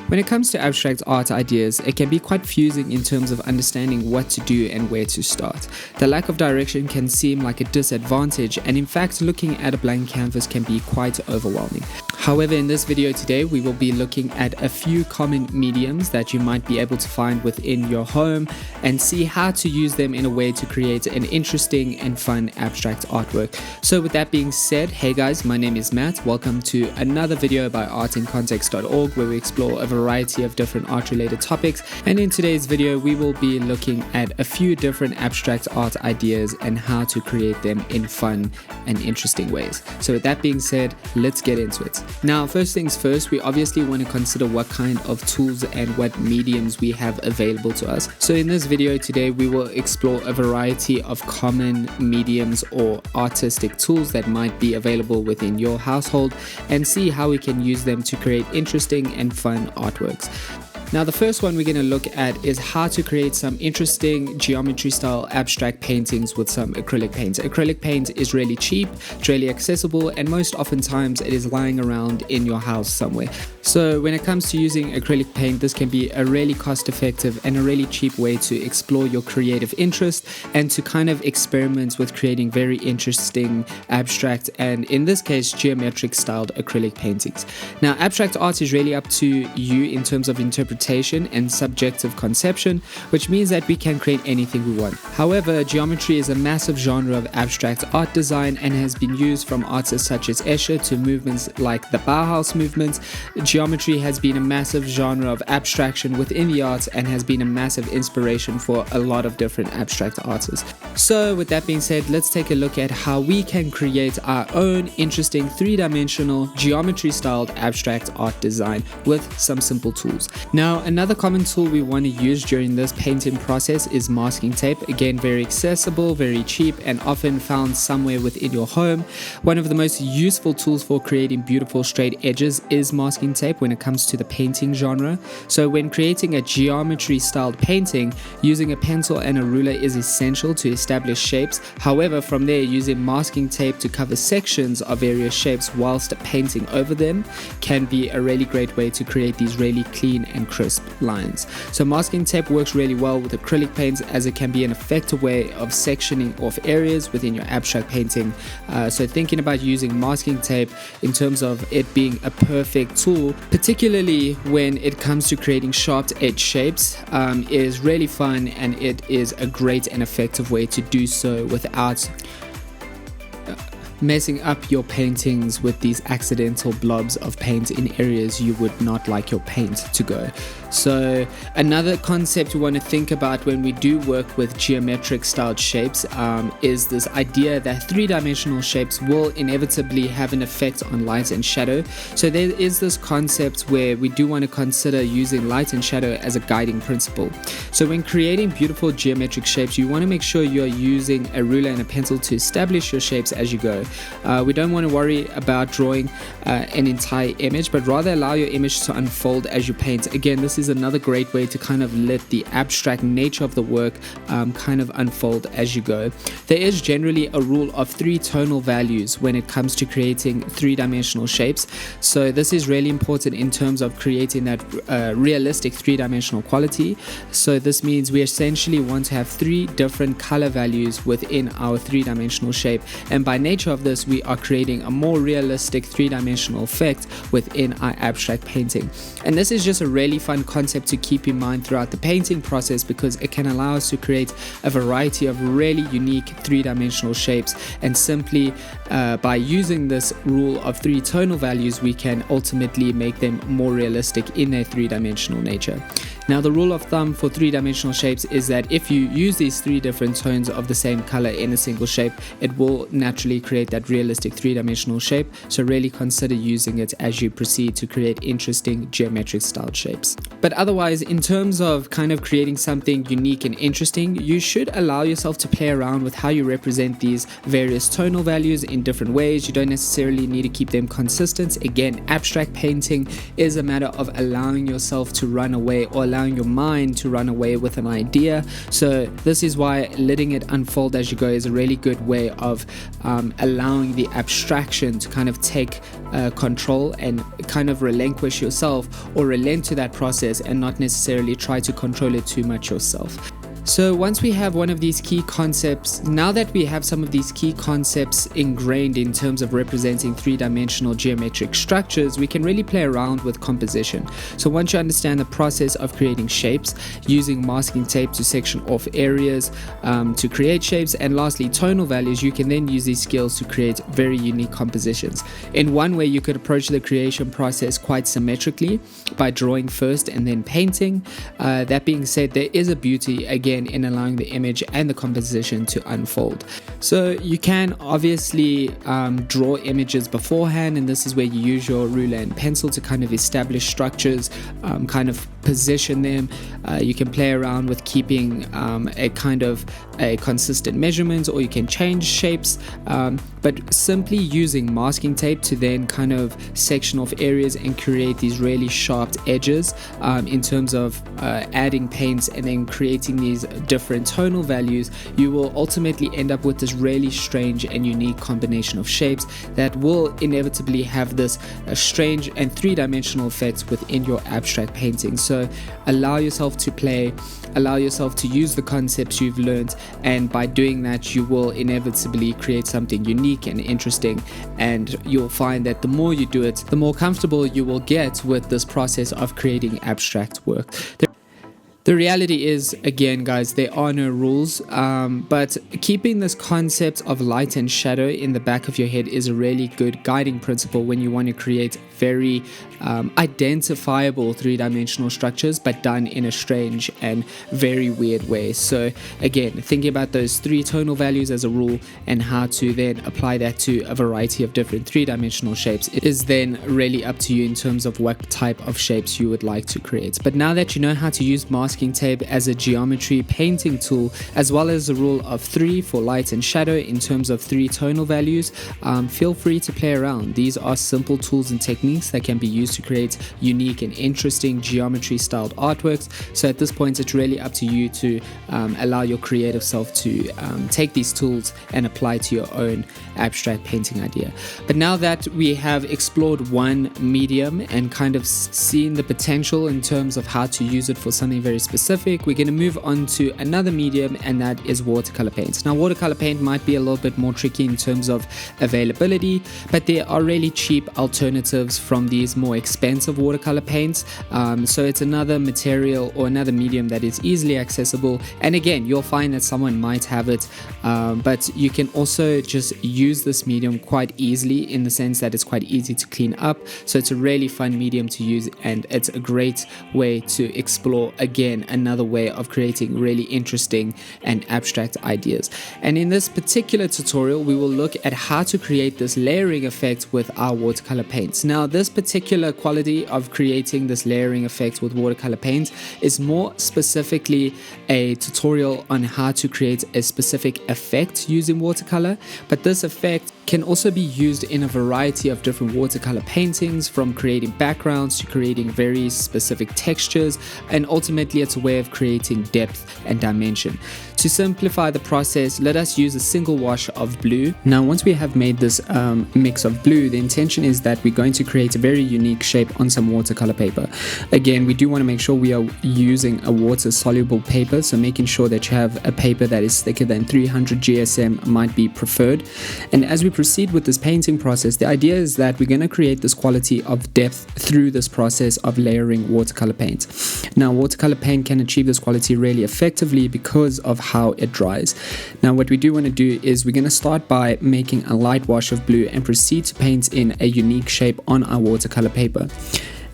When it comes to abstract art ideas, it can be quite confusing in terms of understanding what to do and where to start. The lack of direction can seem like a disadvantage, and in fact, looking at a blank canvas can be quite overwhelming. However, in this video today, we will be looking at a few common mediums that you might be able to find within your home and see how to use them in a way to create an interesting and fun abstract artwork. So with that being said, hey guys, my name is Matt. Welcome to another video by artincontext.org, where we explore a variety of different art related topics. And in today's video, we will be looking at a few different abstract art ideas and how to create them in fun and interesting ways. So with that being said, let's get into it. Now, first things first, we obviously want to consider what kind of tools and what mediums we have available to us. So in this video today, we will explore a variety of common mediums or artistic tools that might be available within your household and see how we can use them to create interesting and fun artworks. Now, the first one we're going to look at is how to create some interesting geometry style abstract paintings with some acrylic paint. Acrylic paint is really cheap, it's really accessible, and most oftentimes it is lying around in your house somewhere. So when it comes to using acrylic paint, this can be a really cost effective and a really cheap way to explore your creative interest and to kind of experiment with creating very interesting abstract and, in this case, geometric styled acrylic paintings. Now, abstract art is really up to you in terms of interpretation and subjective conception, which means that we can create anything we want. However, geometry is a massive genre of abstract art design and has been used from artists such as Escher to movements like the Bauhaus movement. Geometry has been a massive genre of abstraction within the arts and has been a massive inspiration for a lot of different abstract artists. So with that being said, let's take a look at how we can create our own interesting three-dimensional geometry styled abstract art design with some simple tools. Now, another common tool we want to use during this painting process is masking tape. Again, very accessible, very cheap, and often found somewhere within your home. One of the most useful tools for creating beautiful straight edges is masking tape when it comes to the painting genre. So when creating a geometry styled painting, using a pencil and a ruler is essential to establish shapes. However, from there, using masking tape to cover sections of various shapes whilst painting over them can be a really great way to create these really clean and crisp lines. So masking tape works really well with acrylic paints, as it can be an effective way of sectioning off areas within your abstract painting. So thinking about using masking tape in terms of it being a perfect tool, particularly when it comes to creating sharp edge shapes, is really fun, and it is a great and effective way to do so without messing up your paintings with these accidental blobs of paint in areas you would not like your paint to go. So another concept we want to think about when we do work with geometric styled shapes is this idea that three-dimensional shapes will inevitably have an effect on light and shadow. So there is this concept where we do want to consider using light and shadow as a guiding principle. So when creating beautiful geometric shapes, you want to make sure you're using a ruler and a pencil to establish your shapes as you go. We don't want to worry about drawing an entire image, but rather allow your image to unfold as you paint. Again, this is another great way to kind of let the abstract nature of the work kind of unfold as you go. There is generally a rule of 3 tonal values when it comes to creating three-dimensional shapes. So this is really important in terms of creating that realistic three-dimensional quality. So this means we essentially want to have 3 different color values within our three-dimensional shape, and by nature of this, we are creating a more realistic three-dimensional effect within our abstract painting. And this is just a really fun concept to keep in mind throughout the painting process, because it can allow us to create a variety of really unique three-dimensional shapes, and simply by using this rule of 3 tonal values, we can ultimately make them more realistic in their three-dimensional nature. Now, the rule of thumb for three-dimensional shapes is that if you use these 3 different tones of the same color in a single shape, it will naturally create that realistic three-dimensional shape. So really consider using it as you proceed to create interesting geometric styled shapes. But otherwise, in terms of kind of creating something unique and interesting, you should allow yourself to play around with how you represent these various tonal values in different ways. You don't necessarily need to keep them consistent. Again, abstract painting is a matter of allowing yourself to run away, or allowing your mind to run away with an idea. So this is why letting it unfold as you go is a really good way of allowing allowing the abstraction to kind of take control and kind of relinquish yourself or relent to that process and not necessarily try to control it too much yourself. So once we have one of these key concepts, now that we have some of these key concepts ingrained in terms of representing three-dimensional geometric structures, we can really play around with composition. So once you understand the process of creating shapes, using masking tape to section off areas to create shapes, and lastly tonal values, you can then use these skills to create very unique compositions. In one way, you could approach the creation process quite symmetrically by drawing first and then painting. That being said, there is a beauty again in allowing the image and the composition to unfold. So you can obviously draw images beforehand, and this is where you use your ruler and pencil to kind of establish structures, kind of position them. You can play around with keeping a kind of a consistent measurement, or you can change shapes, but simply using masking tape to then kind of section off areas and create these really sharp edges in terms of adding paints and then creating these different tonal values, you will ultimately end up with this really strange and unique combination of shapes that will inevitably have this strange and three-dimensional effects within your abstract painting. So allow yourself to play, allow yourself to use the concepts you've learned, and by doing that you will inevitably create something unique and interesting, and you'll find that the more you do it, the more comfortable you will get with this process of creating abstract work. The reality is, again guys, there are no rules, but keeping this concept of light and shadow in the back of your head is a really good guiding principle when you want to create very identifiable three-dimensional structures, but done in a strange and very weird way. So again, thinking about those three tonal values as a rule and how to then apply that to a variety of different three-dimensional shapes is then really up to you in terms of what type of shapes you would like to create. But now that you know how to use masking tape as a geometry painting tool, as well as the rule of 3 for light and shadow in terms of 3 tonal values, feel free to play around. These are simple tools and techniques that can be used to create unique and interesting geometry styled artworks. So at this point, it's really up to you to allow your creative self to take these tools and apply to your own abstract painting idea. But now that we have explored one medium and kind of seen the potential in terms of how to use it for something very specific, we're going to move on to another medium, and that is watercolor paint. Now watercolor paint might be a little bit more tricky in terms of availability, but there are really cheap alternatives from these more expensive watercolor paints. So it's another material or another medium that is easily accessible, and again, you'll find that someone might have it, but you can also just use this medium quite easily in the sense that it's quite easy to clean up. So it's a really fun medium to use, and it's a great way to explore, again, another way of creating really interesting and abstract ideas. And in this particular tutorial, we will look at how to create this layering effect with our watercolor paints. Now, this particular quality of creating this layering effect with watercolor paint is more specifically a tutorial on how to create a specific effect using watercolor, but this effect can also be used in a variety of different watercolor paintings, from creating backgrounds to creating very specific textures, and ultimately it's a way of creating depth and dimension. To simplify the process, let us use a single wash of blue. Now once we have made this mix of blue, the intention is that we're going to create a very unique shape on some watercolor paper. Again, we do want to make sure we are using a water soluble paper, so making sure that you have a paper that is thicker than 300 GSM might be preferred. And as we proceed with this painting process, the idea is that we're going to create this quality of depth through this process of layering watercolor paint. Now watercolor paint can achieve this quality really effectively because of how it dries. Now what we do want to do is we're going to start by making a light wash of blue and proceed to paint in a unique shape on our watercolor paper.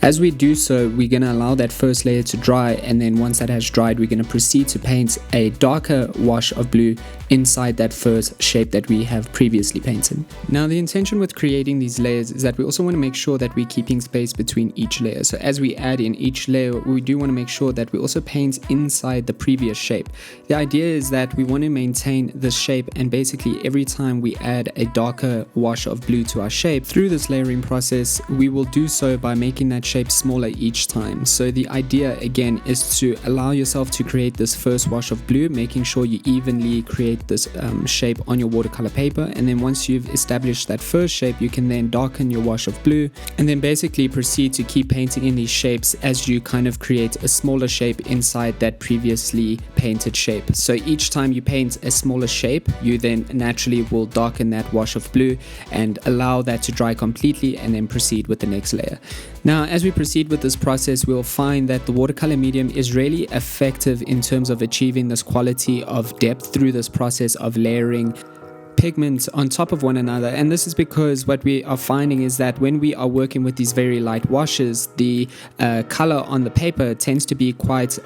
As we do so, we're going to allow that first layer to dry, and then once that has dried, we're going to proceed to paint a darker wash of blue inside that first shape that we have previously painted. Now the intention with creating these layers is that we also want to make sure that we're keeping space between each layer. So as we add in each layer, we do want to make sure that we also paint inside the previous shape. The idea is that we want to maintain this shape, and basically every time we add a darker wash of blue to our shape through this layering process, we will do so by making that shape smaller each time. So the idea again is to allow yourself to create this first wash of blue, making sure you evenly create create this shape on your watercolor paper. And then once you've established that first shape, you can then darken your wash of blue and then basically proceed to keep painting in these shapes as you kind of create a smaller shape inside that previously painted shape. So each time you paint a smaller shape, you then naturally will darken that wash of blue and allow that to dry completely, and then proceed with the next layer. Now, as we proceed with this process, we'll find that the watercolor medium is really effective in terms of achieving this quality of depth through this process of layering pigments on top of one another. And this is because what we are finding is that when we are working with these very light washes, the color on the paper tends to be quite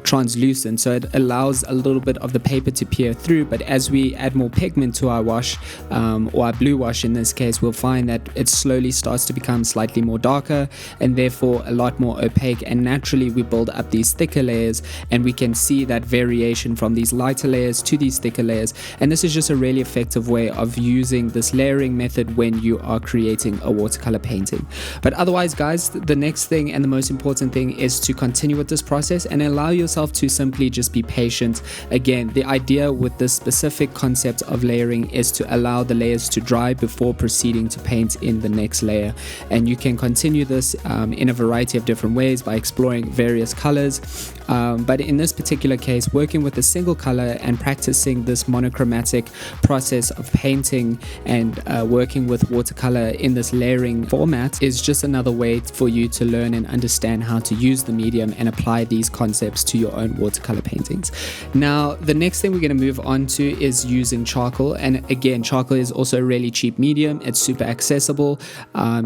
translucent, so it allows a little bit of the paper to peer through. But as we add more pigment to our wash, or our blue wash in this case, we'll find that it slowly starts to become slightly more darker and therefore a lot more opaque, and naturally we build up these thicker layers, and we can see that variation from these lighter layers to these thicker layers. And this is just a really effective way of using this layering method when you are creating a watercolor painting. But otherwise, guys, the next thing and the most important thing is to continue with this process and allow yourself to simply just be patient. Again, the idea with this specific concept of layering is to allow the layers to dry before proceeding to paint in the next layer. And you can continue this in a variety of different ways by exploring various colors. But in this particular case, working with a single color and practicing this monochromatic process of painting and working with watercolor in this layering format is just another way for you to learn and understand how to use the medium and apply these concepts to your own watercolor paintings. Now, the next thing we're going to move on to is using charcoal. And again, charcoal is also a really cheap medium. It's super accessible.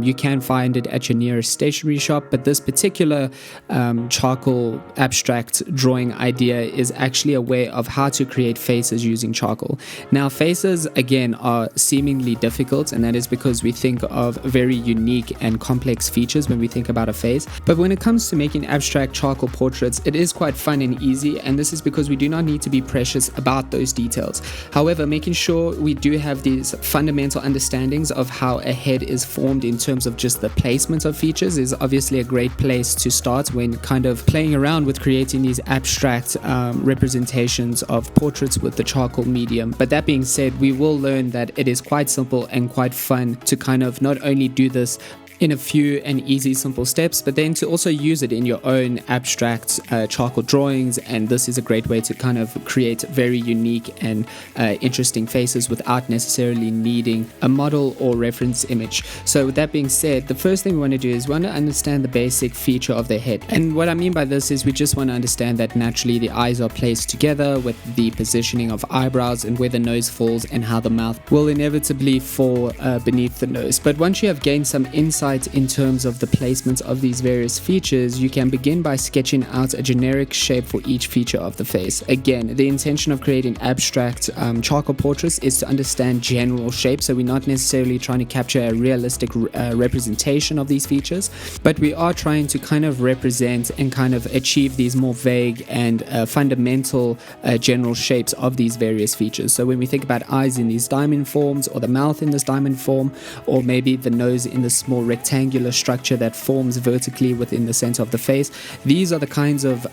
You can find it at your nearest stationery shop, but this particular charcoal abstract drawing idea is actually a way of how to create faces using charcoal. Now, faces again are seemingly difficult, and that is because we think of very unique and complex features when we think about a face. But when it comes to making abstract charcoal portraits, it is quite fun and easy, and this is because we do not need to be precious about those details. However, making sure we do have these fundamental understandings of how a head is formed in terms of just the placement of features is obviously a great place to start when kind of playing around with creating these abstract representations of portraits with the charcoal medium. But that being said, we will learn that it is quite simple and quite fun to kind of not only do this in a few and easy simple steps, but then to also use it in your own abstract charcoal drawings. And this is a great way to kind of create very unique and interesting faces without necessarily needing a model or reference image. So with that being said, the first thing we want to do is we want to understand the basic feature of the head. And what I mean by this is we just want to understand that naturally the eyes are placed together with the positioning of eyebrows and where the nose falls and how the mouth will inevitably fall beneath the nose. But once you have gained some insight in terms of the placement of these various features, you can begin by sketching out a generic shape for each feature of the face. Again, the intention of creating abstract charcoal portraits is to understand general shapes, so we're not necessarily trying to capture a realistic representation of these features, but we are trying to kind of represent and kind of achieve these more vague and fundamental general shapes of these various features. So when we think about eyes in these diamond forms, or the mouth in this diamond form, or maybe the nose in this small rectangular structure that forms vertically within the center of the face, these are the kinds of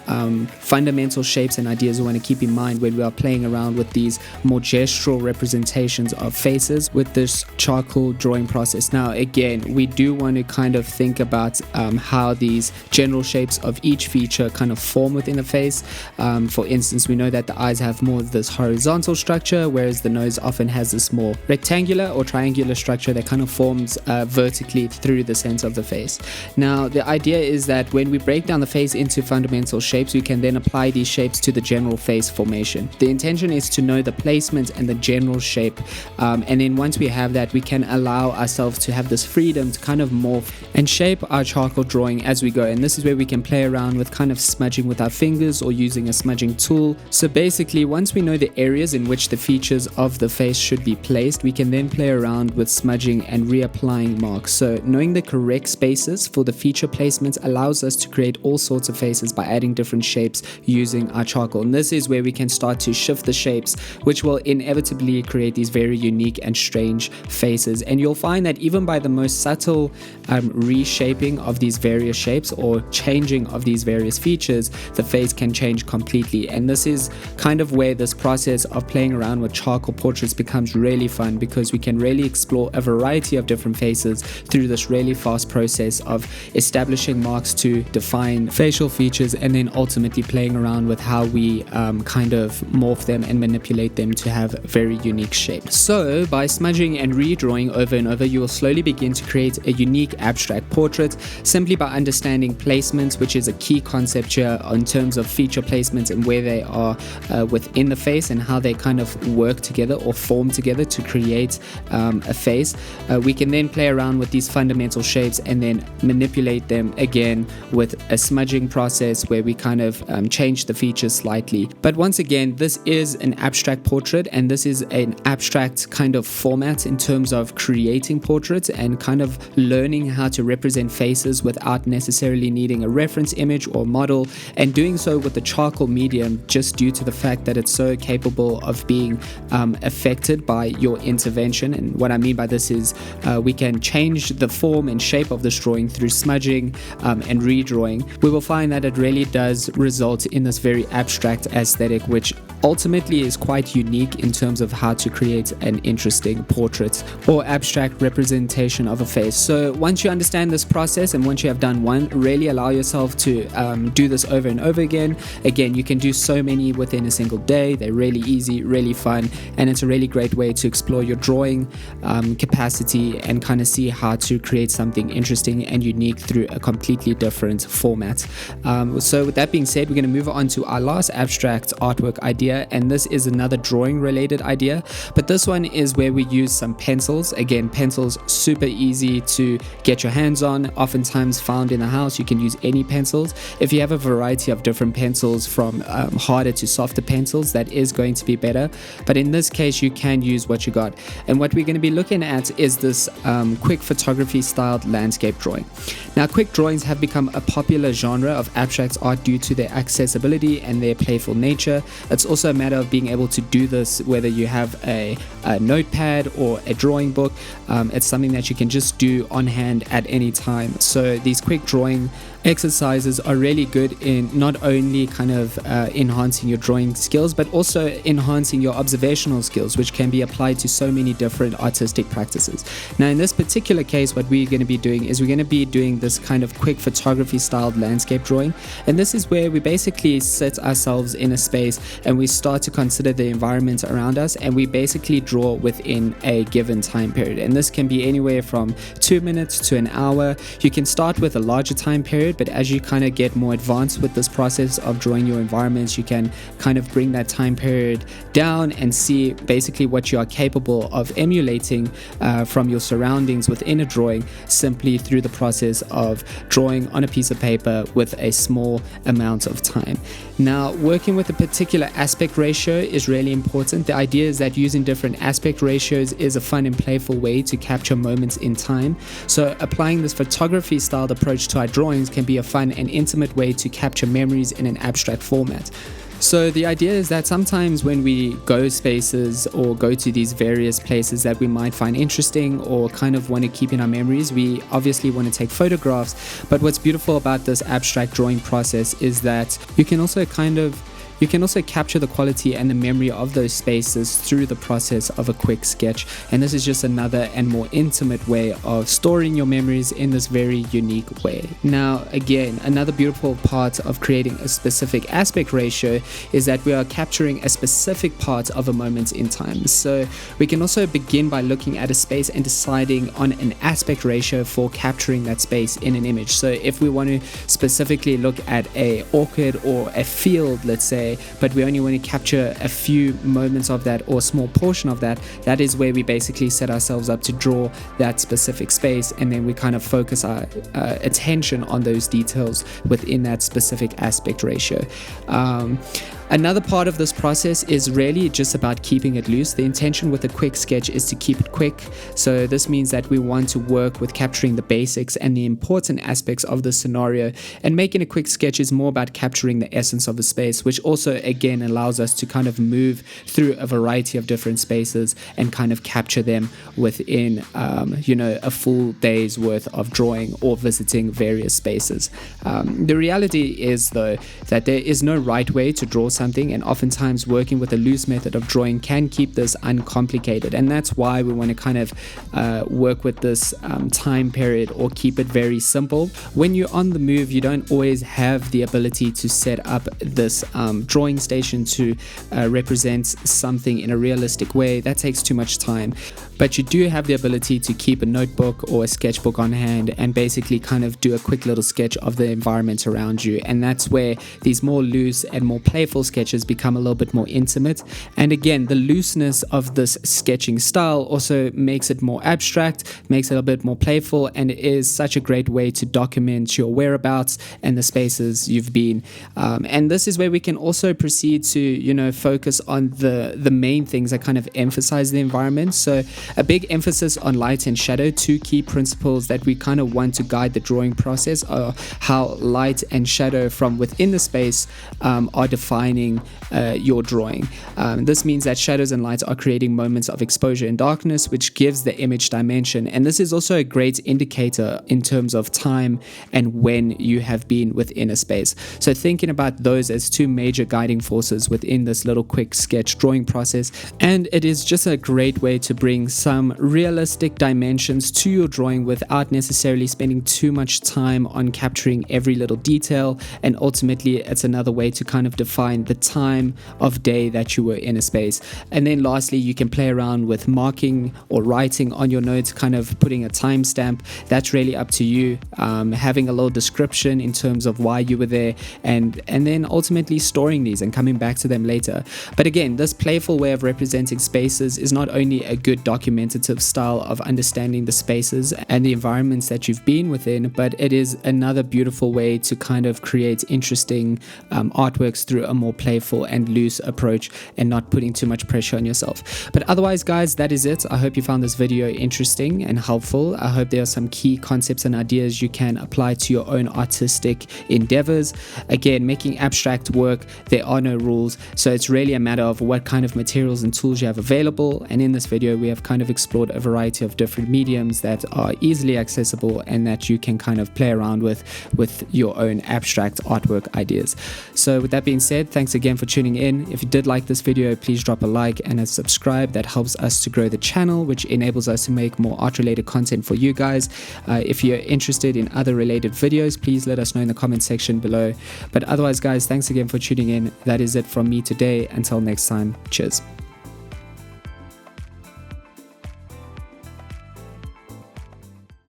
fundamental shapes and ideas we want to keep in mind when we are playing around with these more gestural representations of faces with this charcoal drawing process. Now again, we do want to kind of think about how these general shapes of each feature kind of form within a face. For instance, we know that the eyes have more of this horizontal structure, whereas the nose often has this more rectangular or triangular structure that kind of forms vertically through the center of the face. Now the idea is that when we break down the face into fundamental shapes, we can then apply these shapes to the general face formation. The intention is to know the placement and the general shape, and then once we have that, we can allow ourselves to have this freedom to kind of morph and shape our charcoal drawing as we go. And this is where we can play around with kind of smudging with our fingers or using a smudging tool. So basically, once we know the areas in which the features of the face should be placed, we can then play around with smudging and reapplying marks. So knowing the correct spaces for the feature placements allows us to create all sorts of faces by adding different shapes using our charcoal. And this is where we can start to shift the shapes, which will inevitably create these very unique and strange faces. And you'll find that even by the most subtle reshaping of these various shapes or changing of these various features, the face can change completely. And this is kind of where this process of playing around with charcoal portraits becomes really fun, because we can really explore a variety of different faces through this really fast process of establishing marks to define facial features, and then ultimately playing around with how we kind of morph them and manipulate them to have very unique shapes. So by smudging and redrawing over and over, you will slowly begin to create a unique abstract portrait simply by understanding placements, which is a key concept here in terms of feature placements and where they are within the face and how they kind of work together or form together to create a face. We can then play around with these fundamental shapes and then manipulate them again with a smudging process where we kind of change the features slightly. But once again, this is an abstract portrait, and this is an abstract kind of format in terms of creating portraits and kind of learning how to represent faces without necessarily needing a reference image or model, and doing so with the charcoal medium just due to the fact that it's so capable of being affected by your intervention. And what I mean by this is we can change the form and shape of this drawing through smudging and redrawing. We will find that it really does result in this very abstract aesthetic, which ultimately is quite unique in terms of how to create an interesting portrait or abstract representation of a face. So once you understand this process and once you have done one, really allow yourself to do this over and over again. Again, you can do so many within a single day. They're really easy, really fun, and it's a really great way to explore your drawing capacity and kind of see how to create something interesting and unique through a completely different format. So with that being said, we're going to move on to our last abstract artwork idea, and this is another drawing related idea, but this one is where we use some pencils. Again, pencils super easy to get your hands on, oftentimes found in the house. You can use any pencils. If you have a variety of different pencils from harder to softer pencils, that is going to be better, but in this case you can use what you got. And what we're going to be looking at is this quick photography styled landscape drawing. Now, quick drawings have become a popular genre of abstract art due to their accessibility and their playful nature. It's also a matter of being able to do this whether you have a notepad or a drawing book. It's something that you can just do on hand at any time. So these quick drawing exercises are really good in not only kind of enhancing your drawing skills, but also enhancing your observational skills, which can be applied to so many different artistic practices. Now, in this particular case, what we're going to be doing is we're going to be doing this kind of quick photography styled landscape drawing, and this is where we basically sit ourselves in a space and we start to consider the environment around us, and we basically draw within a given time period. And this can be anywhere from 2 minutes to an hour. You can start with a larger time period, but as you kind of get more advanced with this process of drawing your environments, you can kind of bring that time period down and see basically what you are capable of emulating from your surroundings within a drawing, simply through the process of drawing on a piece of paper with a small amount of time. Now, working with a particular aspect ratio is really important. The idea is that using different aspect ratios is a fun and playful way to capture moments in time. So applying this photography styled approach to our drawings can be a fun and intimate way to capture memories in an abstract format. So the idea is that sometimes when we go spaces or go to these various places that we might find interesting or kind of want to keep in our memories, we obviously want to take photographs. But what's beautiful about this abstract drawing process is that you can also capture the quality and the memory of those spaces through the process of a quick sketch. And this is just another and more intimate way of storing your memories in this very unique way. Now, again, another beautiful part of creating a specific aspect ratio is that we are capturing a specific part of a moment in time. So we can also begin by looking at a space and deciding on an aspect ratio for capturing that space in an image. So if we want to specifically look at a orchid or a field, let's say, but we only want to capture a few moments of that or a small portion of that, that is where we basically set ourselves up to draw that specific space, and then we kind of focus our attention on those details within that specific aspect ratio. Another part of this process is really just about keeping it loose. The intention with a quick sketch is to keep it quick. So this means that we want to work with capturing the basics and the important aspects of the scenario, and making a quick sketch is more about capturing the essence of the space, which also again allows us to kind of move through a variety of different spaces and kind of capture them within a full day's worth of drawing or visiting various spaces. The reality is though that there is no right way to draw something, and oftentimes working with a loose method of drawing can keep this uncomplicated, and that's why we want to kind of work with this time period or keep it very simple. When you're on the move, you don't always have the ability to set up this drawing station to represent something in a realistic way. That takes too much time, but you do have the ability to keep a notebook or a sketchbook on hand and basically kind of do a quick little sketch of the environment around you, and that's where these more loose and more playful sketches become a little bit more intimate. And again, the looseness of this sketching style also makes it more abstract, makes it a bit more playful, and it is such a great way to document your whereabouts and the spaces you've been. And this is where we can also proceed to focus on the main things that kind of emphasize the environment. So a big emphasis on light and shadow. Two key principles that we kind of want to guide the drawing process are how light and shadow from within the space are defining your drawing. This means that shadows and lights are creating moments of exposure and darkness, which gives the image dimension. And this is also a great indicator in terms of time and when you have been within a space. So thinking about those as two major guiding forces within this little quick sketch drawing process. And it is just a great way to bring some realistic dimensions to your drawing without necessarily spending too much time on capturing every little detail. And ultimately, it's another way to kind of define the time of day that you were in a space. And then lastly, you can play around with marking or writing on your notes, kind of putting a timestamp. That's really up to you. Having a little description in terms of why you were there, and then ultimately storing these and coming back to them later. But again, this playful way of representing spaces is not only a good documentative style of understanding the spaces and the environments that you've been within, but it is another beautiful way to kind of create interesting artworks through a more playful and loose approach and not putting too much pressure on yourself. But otherwise, guys, that is it. I hope you found this video interesting and helpful. I hope there are some key concepts and ideas you can apply to your own artistic endeavors. Again, making abstract work, there are no rules, so it's really a matter of what kind of materials and tools you have available. And in this video, we have kind of explored a variety of different mediums that are easily accessible and that you can kind of play around with your own abstract artwork ideas. So with that being said, thanks again for tuning in. If you did like this video, please drop a like and a subscribe. That helps us to grow the channel, which enables us to make more art related content for you guys. If you're interested in other related videos, please let us know in the comment section below. But otherwise, guys, thanks again for tuning in. That is it from me today. Until next time, cheers.